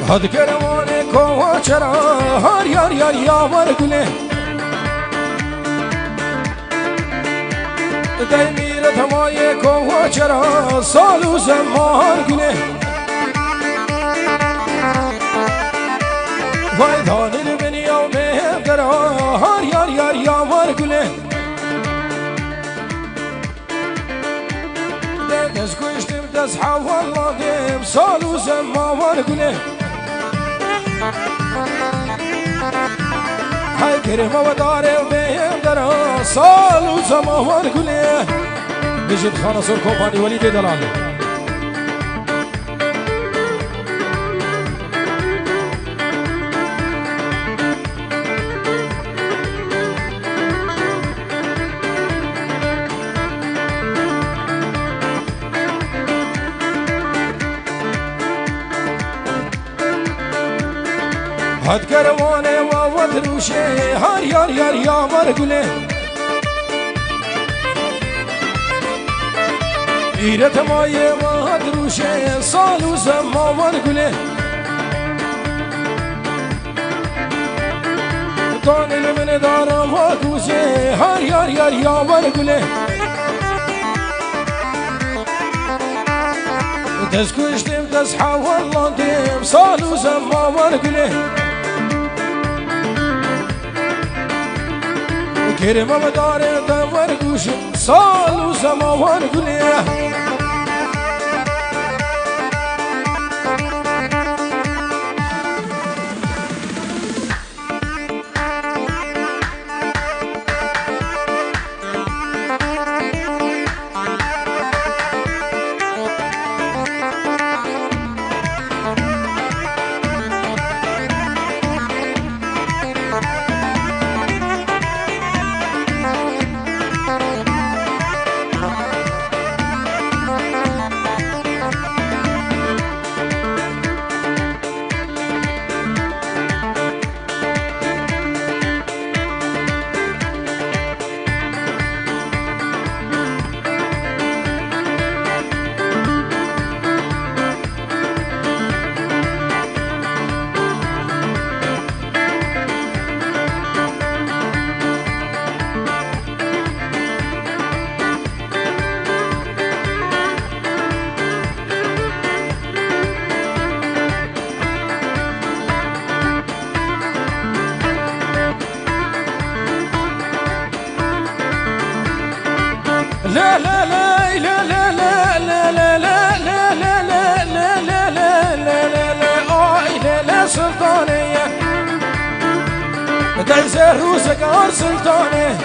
هاد کروانه کوه چرا هر یار یار یاور گله دی میره تمای کوه چرا سال و زمان گله وای دانه بنیا مهدرا هر یار یار یاور گله دز کشتم دز حوال دیم سال و زمان گله های کریم و داره و بهم داره سال و زمان گله بجید خانه سر کوپانی ولید دلال هاد کروانه و ودروشه هر یار یار یاور گله ایرت مایه و ودروشه سال و زمان گله دانل من دارم و دوزه هر یار یار یاور گله دز کشتم دز حوال دیم سال و زمان گله کریم و داره دور گوش سال و زمان گله لا لا لا لا لا لا لا لا لا لا لا لا لا لا لا لا لا سلطانية دايزة روسك عار سلطانة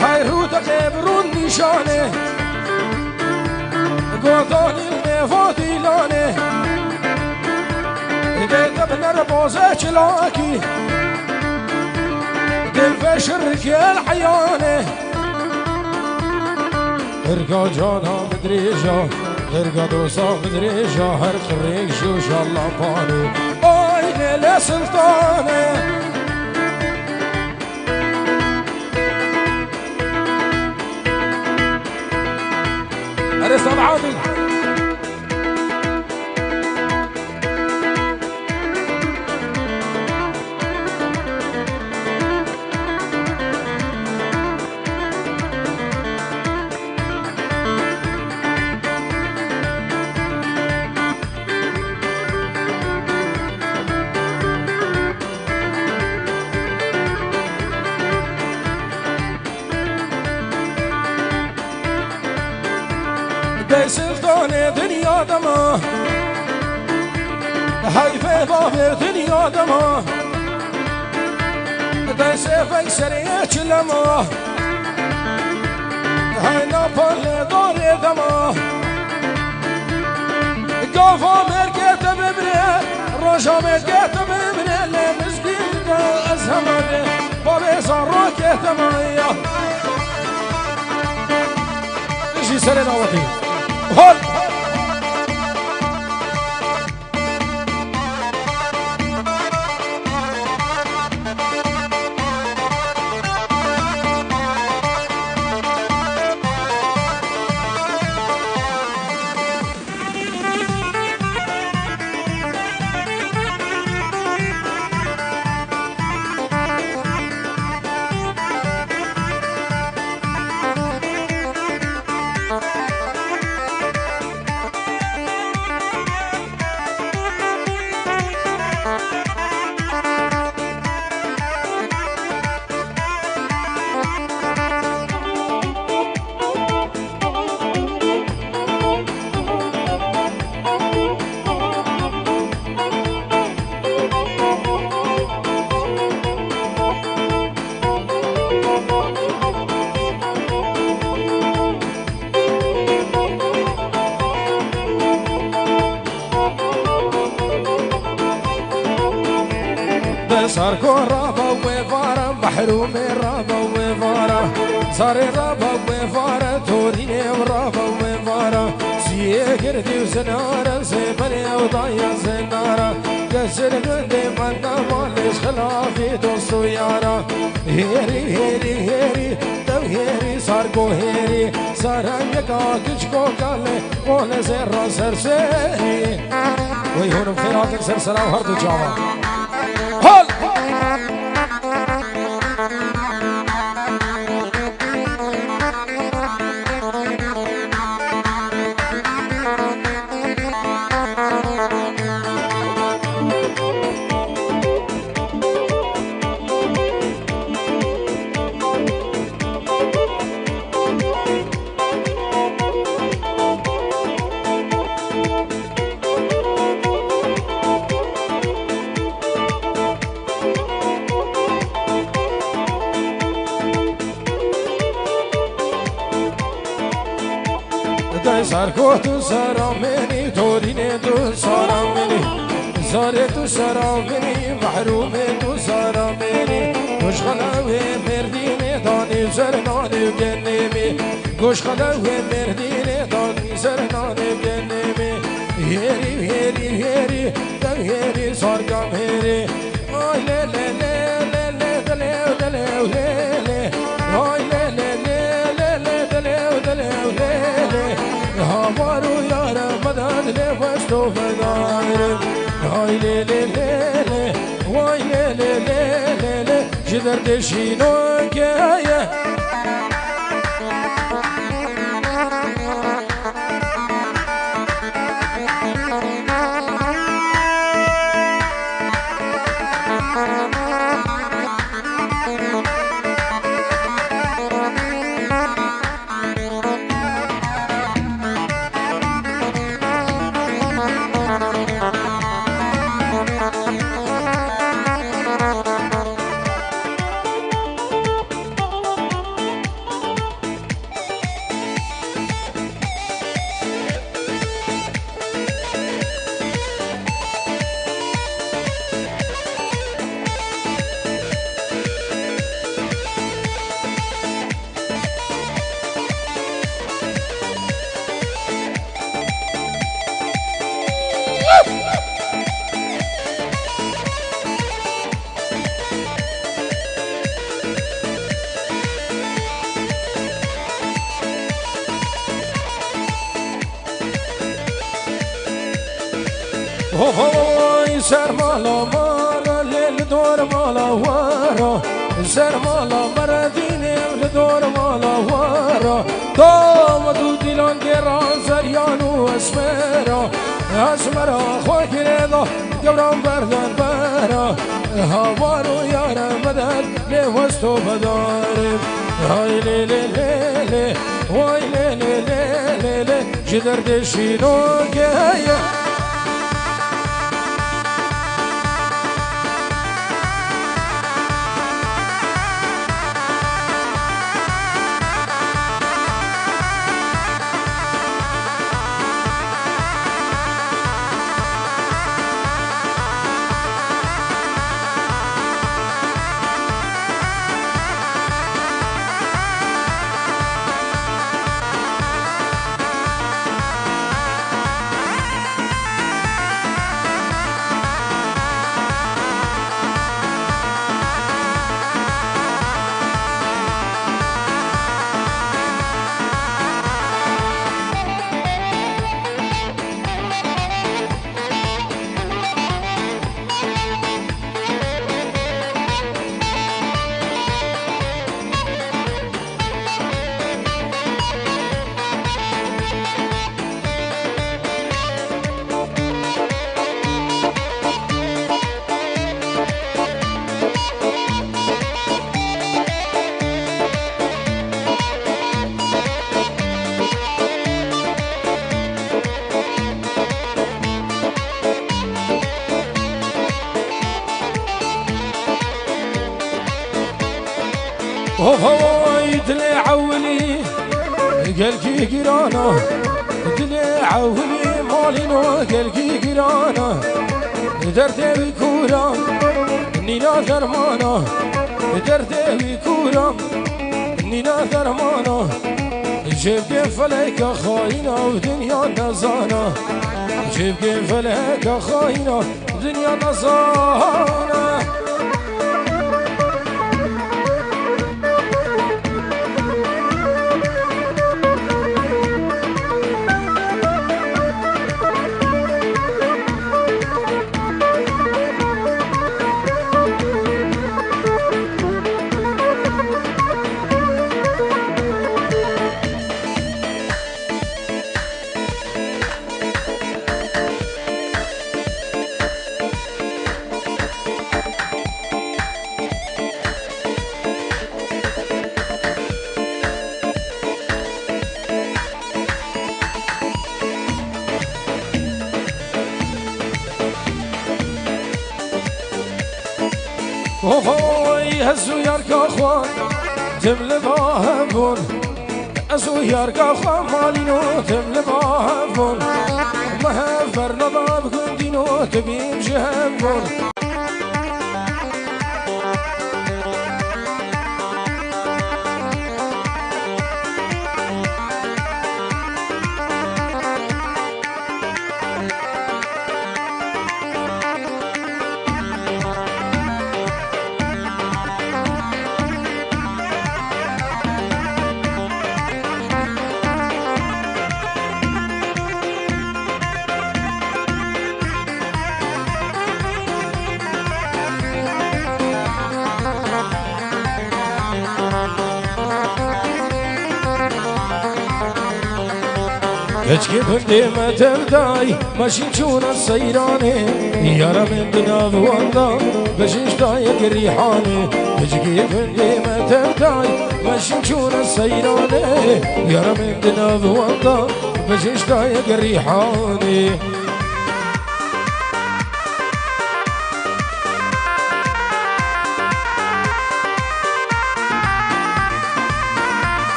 هاي روتا قبرون نشانة قوطاني المفاتي لانة ديتا بنر بوزة چلاكي دل فشرك الحيانة ارقا جانا بدريجا ارقا دوسا بدريجا هر خريق شوش الله بانو آي ليلة سلطانة أرسل عادل دي سلطانة دنيا دما هاي في ظاهر دنيا دما دي سيفك سريع لما هاي نابل دار دما قافا مركت ببري رجا مركت ببري لمسكين دا أزهماني بابي صاروكي تمايا نجي سري ناوتي هول ساركو رابا وفارا محروم رابا وفارا صار رابا وفارا توريني ورابا وفارا سيكردي وسنارا سيبني وضايا سنارا كسر قدي منا مالش خلافي دوستو يارا هيري هيري هيري تو هيري ساركو هيري سارا يكا كشكو كالي قول سر سرسيري ويهون بخيراتك سرسرا وهردو جاوا هول سارکو تو سرامنی تورینه تو سرامنی زاره تو سرامنی محروم تو سرامنی گوش خلاوه مردینه دانی سرنانه گنمی گوش خلاوه مردینه دانی سرنانه گنمی هیری هیری هیری دم هیری سارگام هیری آی لی لی لی لی لی دلیو دلیو لی لی آی لی لی لی لی لی دلیو دلیو لی لی هوارو یارا بدن لفستو فدارم هاي لي لي لي لي واي لي لي لي لي جدر دشينو كايا هوای سر مالا مارا لیل دور مالا وارا سر مالا مردینه دور مالا وارا دام دو دیلان گران زریانو اسمرا اسمرا خواهی ردا گورم بردن برا هوارو یارم مدد لیوستو بدارم های لی لی لی لی وای لی لی لی لی جدر دشینو گیا هواي دلي عولي قلقي قرانا دلي عولي مالينو قلقي قرانا درتي بكورا نینا درمانا درد وی کورم نینا درمانا جيب فلك خاينة ودنيا نزانا جيب فلك خاينة ودنيا نزانا وفای هزو یارکا خوان تمل با هفون هزو یارکا خوان مالینو تمل با هفون مهفر نضاب کندینو تبیم جهفون هجكي بندي ما تبداي ماشي نشونا السيراني يارا من دنا بواندا بشيش دايك الريحاني هجكي بندي ما تبداي ماشي نشونا السيراني يارا من دنا بواندا بشيش دايك الريحاني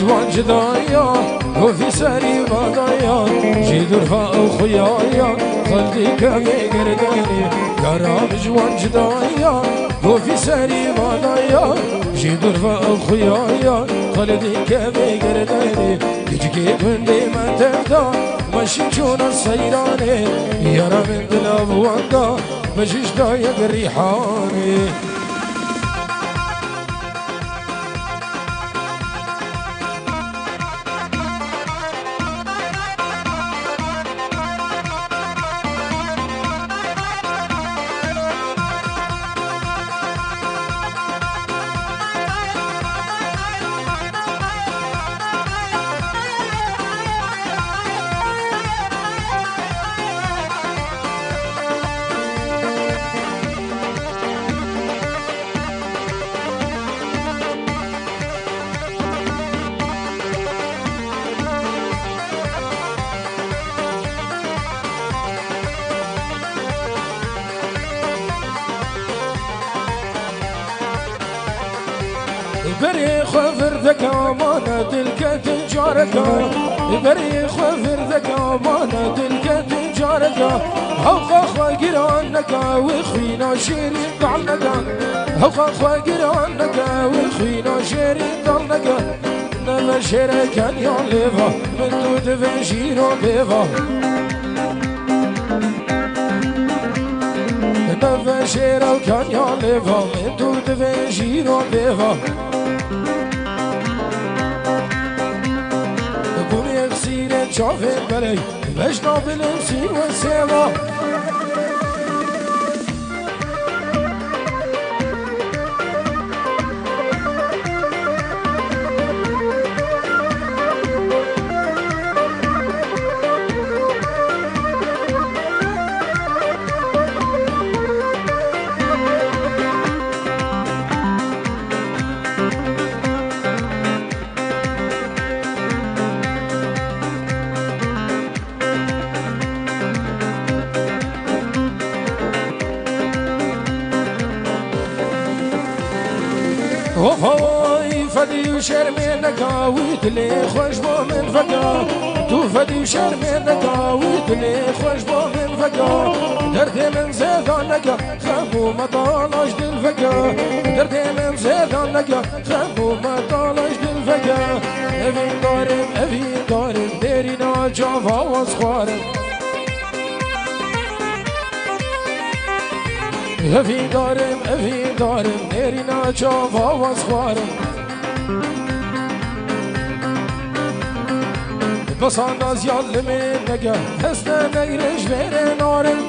جوان جدايا وفي ساري مضايا جيدور فاو خيايا خلدي كمي قرداني قرام جوان جدايا وفي ساري مضايا جيدور فاو خيايا خلدي كمي قرداني تجيكي بندي ما تبدا ماشي نشونا السيراني يارا من دلاب واندا ماشيش دايق الريحاني بري خفر ذك امانة تلك تجارك بري خفر ذك امانة تلك تجارك هوخا خاقرانك وخوينا شيرين ضعنك هوخا خاقرانك وخوينا شيرين ضعنك نما شركان يعلفا من دود فنشيرو بيفا نما شركان يعلفا من دود فنشيرو بيفا شافت بلي بجنا بالانسين والسيما وفاي فدي وشرمي نقاويت لي خوش بو من فقا تو فدي وشرمي نقاويت لي خوش بو من فقا دردي من زيدان نقا خمو مطالش دل فقا دردي من زيدان نقا خمو مطالش دل فقا افين دارم ديري ناجافا واسخوارم افين دارم ديري ناجافا واسخوارم بس انداز يالمين نقا هسنا نقرش بين نارم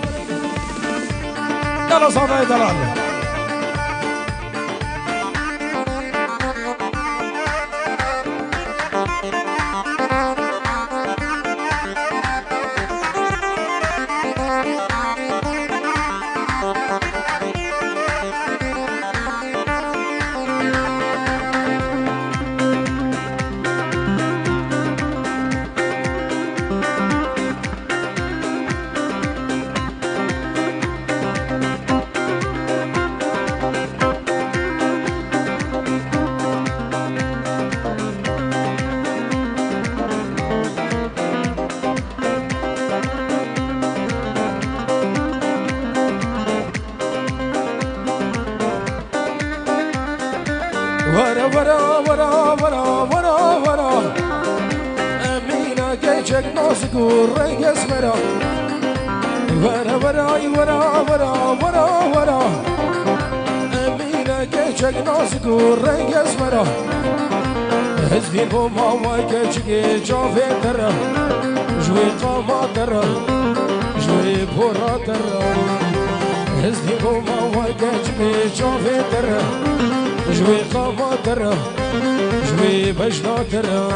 يلا صافي دلال ورا ورا ورا ورا ورا ورا أمينة جيشك ناسك ورق اسمرا ورا ورا ورا ورا ورا ورا أمينة جيشك ناسك ورق اسمرا هزفين بوما وكيشك جافي ترى جوي قاما ترى جوي بورا ترى هزفين بوما وكيشك جافي ترى جوي قاما ترى جوي بجنا ترى